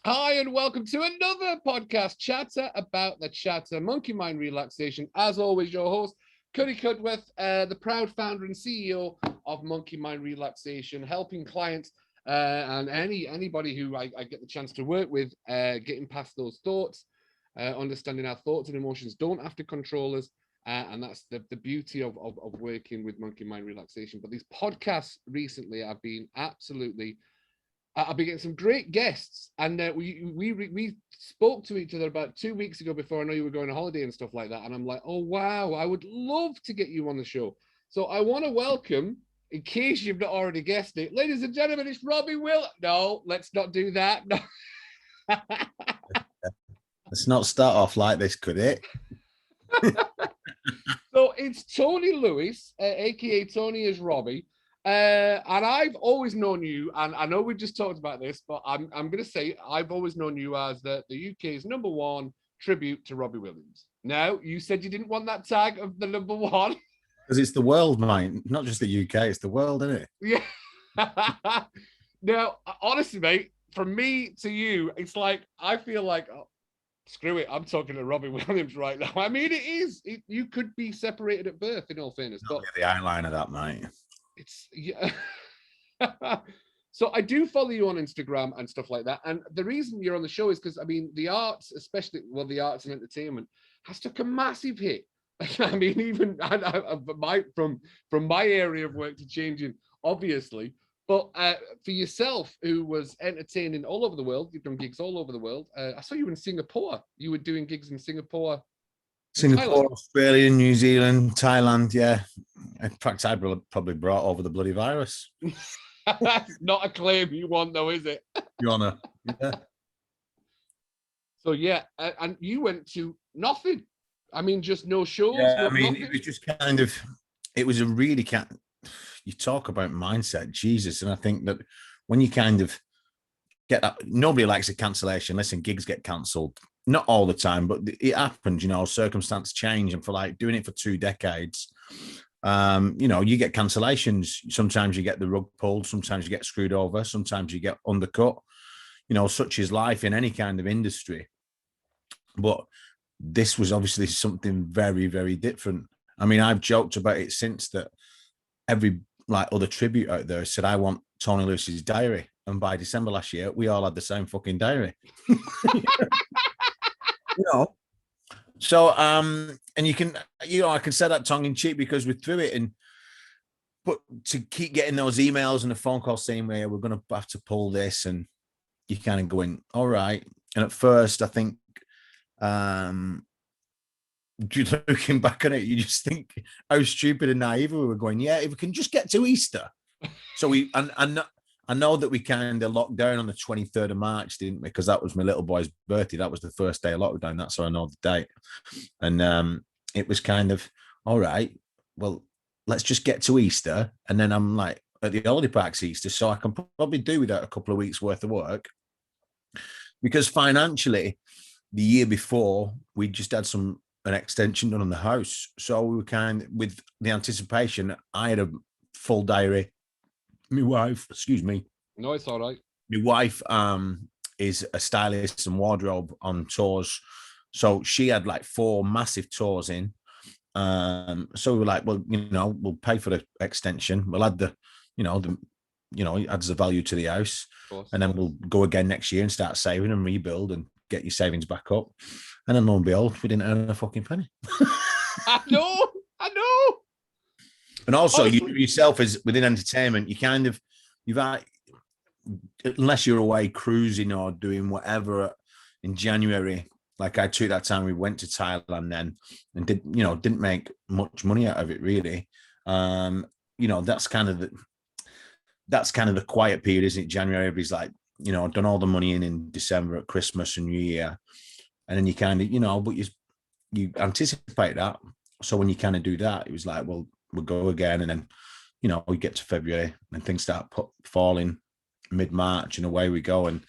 Hi, and welcome to another podcast, Chatter About the Chatter, Monkey Mind Relaxation. As always, your host, cuddycudworth, the proud founder and CEO of Monkey Mind Relaxation, helping clients and anybody who I get the chance to work with, getting past those thoughts, understanding our thoughts and emotions don't have to control us. And that's the beauty of working with Monkey Mind Relaxation. But these podcasts recently have been absolutely... I've been getting some great guests, and we spoke to each other about 2 weeks ago before I know you were going on holiday and stuff like that. And I'm like, oh wow, I would love to get you on the show. So I want to welcome, in case you've not already guessed it, ladies and gentlemen, it's Robbie Will. No, let's not do that. No. Let's not start off like this, could it? So it's Tonylewis, aka Tony is Robbie. And I've always known you, and I know we just talked about this, but I'm going to say I've always known you as the UK's #1 tribute to Robbie Williams. Now, you said you didn't want that tag of the #1. Because it's the world, mate. Not just the UK, it's the world, isn't it? Yeah. Now, honestly, mate, from me to you, it's like, I feel like, oh, screw it, I'm talking to Robbie Williams right now. I mean, you could be separated at birth, in all fairness. But the outline of that, mate. It's yeah. So I do follow you on Instagram and stuff like that, and the reason you're on the show is because I mean the arts, especially the arts and entertainment, has took a massive hit. I mean, even from my area of work to changing, obviously, but for yourself, who was entertaining all over the world, you've done gigs all over the world. I saw you in Singapore. You were doing gigs in Singapore. Singapore, Australia, New Zealand, Thailand, yeah. In fact, I probably brought over the bloody virus. Not a claim you want, though, is it? Your Honour. Yeah. So, yeah, and you went to nothing. I mean, just no shows. Yeah, no I mean, nothing. it was just kind of, it was a really you talk about mindset, Jesus. And I think that when you kind of get that, nobody likes a cancellation. Listen, gigs get cancelled. Not all the time, but it happens, circumstances change. And for like doing it for 2 decades, you get cancellations. Sometimes you get the rug pulled. Sometimes you get screwed over. Sometimes you get undercut, such is life in any kind of industry. But this was obviously something very, very different. I mean, I've joked about it since that every other tribute out there said, I want Tony Lewis's diary. And by December last year, we all had the same fucking diary. So and you can I can say that tongue in cheek because we're through it, but to keep getting those emails and the phone calls saying we're going to have to pull this, and you kind of going, all right. And at first I think looking back on it, you just think how stupid and naive we were going. Yeah, if we can just get to Easter. So I know that we kind of locked down on the 23rd of March, didn't we? Because that was my little boy's birthday. That was the first day of lockdown. That's how I know the date. And it was kind of, all right, well, let's just get to Easter. And then I'm like, at the holiday park's Easter, so I can probably do without a couple of weeks worth of work. Because financially, the year before, we just had an extension done on the house. So we were with the anticipation, I had a full diary. My wife, excuse me. No, it's all right. My wife is a stylist and wardrobe on tours. So she had 4 massive tours in. So we were like, well, we'll pay for the extension. We'll add it adds the value to the house. And then we'll go again next year and start saving and rebuild and get your savings back up. And then lo and behold, we didn't earn a fucking penny. I know. And also, you yourself as within entertainment, you've had, unless you're away cruising or doing whatever in January, like I took that time, we went to Thailand then and didn't make much money out of it really. That's kind of the quiet period, isn't it? January, everybody's like, done all the money in December at Christmas and New Year. And then you kind of, but you anticipate that. So when you kind of do that, it was like, well, we'll go again. And then, we get to February and things start falling mid-March and away we go. And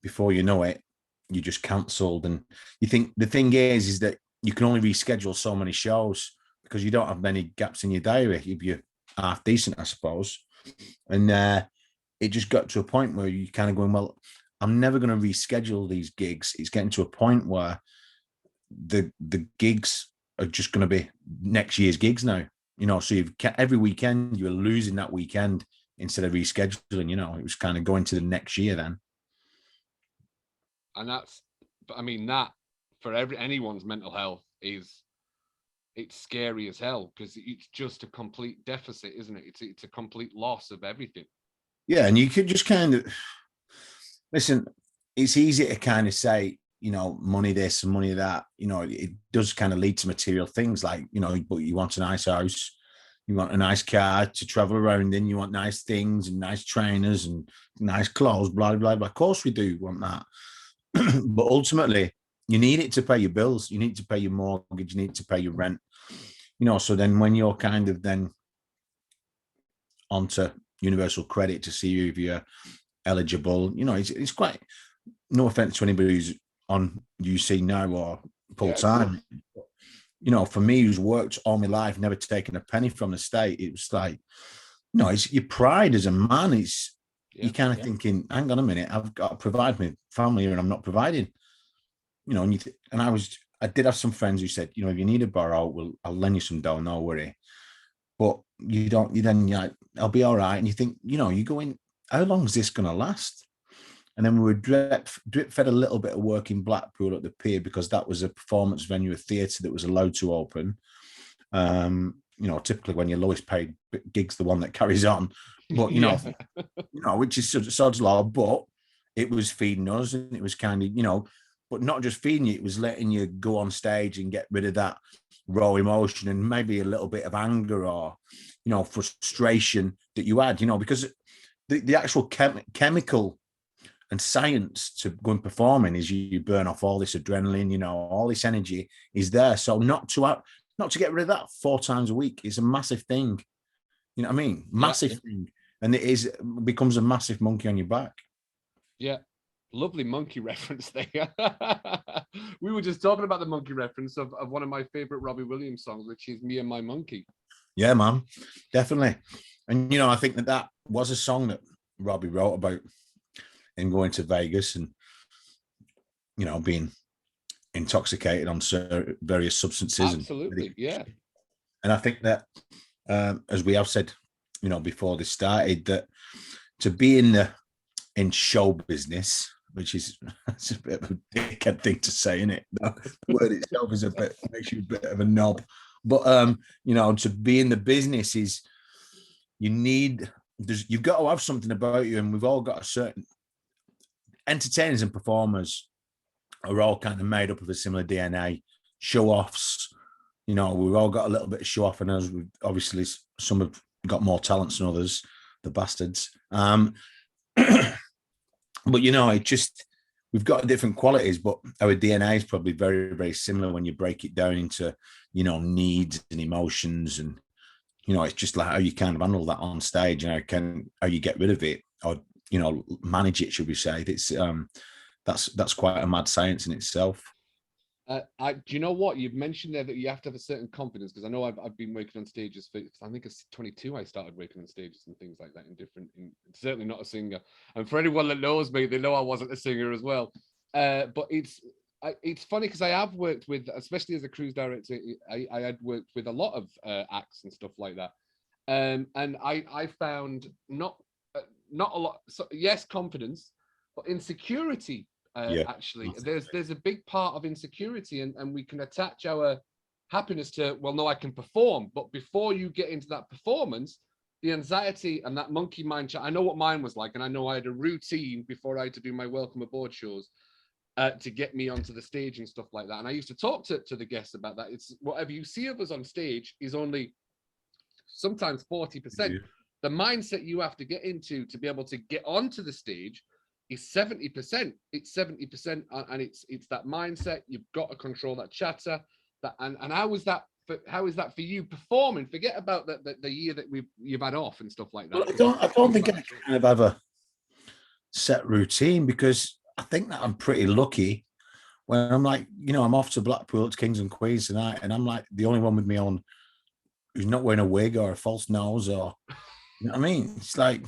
before you know it, you just cancelled. And you think the thing is that you can only reschedule so many shows because you don't have many gaps in your diary. If you're half decent, I suppose. And it just got to a point where you kind of going, well, I'm never going to reschedule these gigs. It's getting to a point where the gigs are just going to be next year's gigs now. So every weekend you're losing that weekend instead of rescheduling. It was kind of going to the next year then. And that for anyone's mental health it's scary as hell, because it's just a complete deficit, isn't it? It's a complete loss of everything. Yeah, and you could just kind of listen. It's easy to kind of say, money this and money that. It does kind of lead to material things like, but you want a nice house, you want a nice car to travel around in, you want nice things and nice trainers and nice clothes, blah blah blah. Of course, we do want that, but ultimately, you need it to pay your bills. You need to pay your mortgage. You need to pay your rent. So then when you're kind of then onto universal credit to see if you're eligible, it's quite, no offense to anybody who's on UC now or full time. For me, who's worked all my life, never taken a penny from the state, it was like, it's your pride as a man. You're kind of thinking, hang on a minute, I've got to provide my family here and I'm not providing. I did have some friends who said, if you need to borrow, I'll lend you some dough, no worry. But you're like, I'll be all right. And you think, you're going, how long is this going to last? And then we were drip fed a little bit of work in Blackpool at the pier, because that was a performance venue, a theatre that was allowed to open. Typically when your lowest paid gig's the one that carries on, but which is sod's law, but it was feeding us, and it was kind of, but not just feeding you, it was letting you go on stage and get rid of that raw emotion and maybe a little bit of anger or, frustration that you had, because the actual chemical and science to go and performing is you burn off all this adrenaline, all this energy is there. So not to get rid of that 4 times a week is a massive thing. You know what I mean? Massive thing. And it becomes a massive monkey on your back. Yeah. Lovely monkey reference there. We were just talking about the monkey reference of one of my favorite Robbie Williams songs, which is Me and My Monkey. Yeah, man, definitely. And, I think that was a song that Robbie wrote about him going to Vegas and, being intoxicated on various substances. Absolutely, yeah. And I think that, as we have said, before this started, that to be in show business, which is that's a bit of a dickhead thing to say, isn't it? The word itself is makes you a bit of a knob. But to be in the business is you've got to have something about you, and we've all got a certain entertainers and performers are all kind of made up of a similar DNA. Show offs, we've all got a little bit of show off in us. Obviously some have got more talents than others, the bastards. But we've got different qualities, but our DNA is probably very, very similar when you break it down into, needs and emotions, and it's just like how you kind of handle that on stage, how you get rid of it, or manage it, should we say? It's that's quite a mad science in itself. Do you know what you've mentioned there, that you have to have a certain confidence? Because I know I've been working on stages for, I think it's 22. I started working on stages and things like that certainly not a singer. And for anyone that knows me, they know I wasn't a singer as well. But it's funny because I have worked with, especially as a cruise director, I had worked with a lot of acts and stuff like that. And I found not a lot. So yes, confidence, but insecurity. Actually, there's a big part of insecurity, and we can attach our happiness to, well, no, I can perform. But before you get into that performance, the anxiety and that monkey mind chat, I know what mine was like, and I know I had a routine before I had to do my welcome aboard shows to get me onto the stage and stuff like that. And I used to talk to the guests about that. It's whatever you see of us on stage is only sometimes 40%. Yeah. The mindset you have to get into to be able to get onto the stage is 70%. It's 70%, and it's that mindset. You've got to control that chatter. And how is that for you performing? Forget about the year that you've had off and stuff like that. Well, I don't think I kind of have a set routine, because I think that I'm pretty lucky when I'm like, I'm off to Blackpool, it's Kings and Queens tonight, and I'm like the only one with me on who's not wearing a wig or a false nose, or you know what I mean? It's like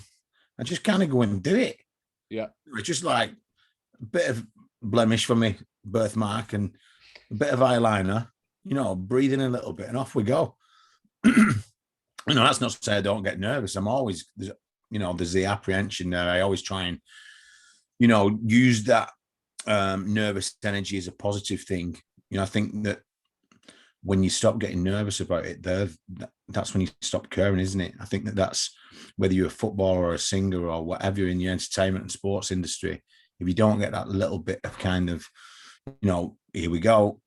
I just kind of go and do it. Yeah, it's just like a bit of blemish for me, birthmark, and a bit of eyeliner, breathing a little bit, and off we go. That's not to say I don't get nervous. I'm always, there's the apprehension there. I always try and, use that nervous energy as a positive thing. I think that when you stop getting nervous about it, that's when you stop caring, isn't it? I think that's whether you're a footballer or a singer or whatever you're in the entertainment and sports industry. If you don't get that little bit of kind of, here we go,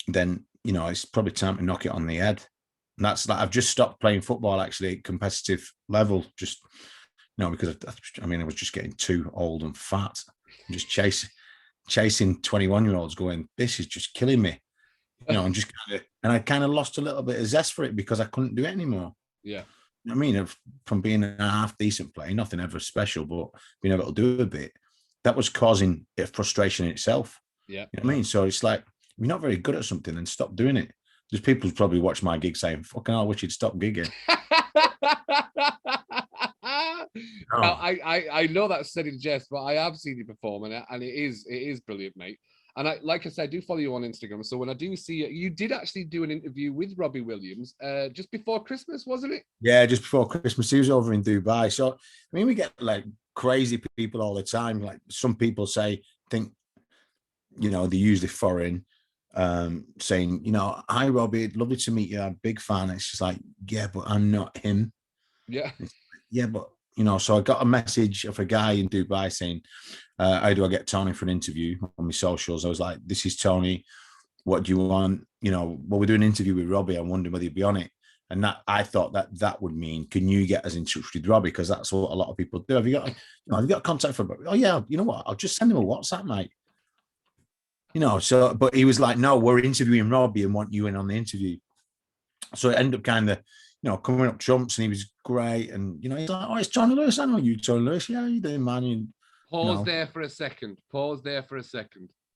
then, it's probably time to knock it on the head. And that's like, I've just stopped playing football actually at competitive level, just, because I was just getting too old and fat. I'm just chasing 21-year-olds going, this is just killing me. And just I kind of lost a little bit of zest for it because I couldn't do it anymore. Yeah. From being a half decent player, nothing ever special, but being able to do a bit, that was causing a frustration in itself. Yeah. So it's like, if you're not very good at something, then stop doing it. There's people who probably watch my gig saying, fucking hell, I wish you'd stop gigging. Now, I know that's said in jest, but I have seen you perform, and it is brilliant, mate. And like I said, I do follow you on Instagram. So when I do see you did actually do an interview with Robbie Williams just before Christmas, wasn't it? Yeah, just before Christmas. He was over in Dubai. So, we get like crazy people all the time. Like some people think, they're usually foreign, saying, hi, Robbie, lovely to meet you. I'm a big fan. It's just like, yeah, but I'm not him. Yeah. Yeah, but, so I got a message of a guy in Dubai saying, how do I get Tony for an interview on my socials? I was like, this is Tony. What do you want? Well, we're doing an interview with Robbie. I'm wondering whether you'd be on it. And that I thought that would mean, can you get us in touch with Robbie? Because that's what a lot of people do. Have you got contact for? Oh yeah, you know what? I'll just send him a WhatsApp, mate. So, but he was like, no, we're interviewing Robbie and want you in on the interview. So it ended up kind of, coming up trumps, and he was great. And, he's like, oh, it's Tonylewis. I know you, Tonylewis. Yeah, you doing, man? Pause there for a second.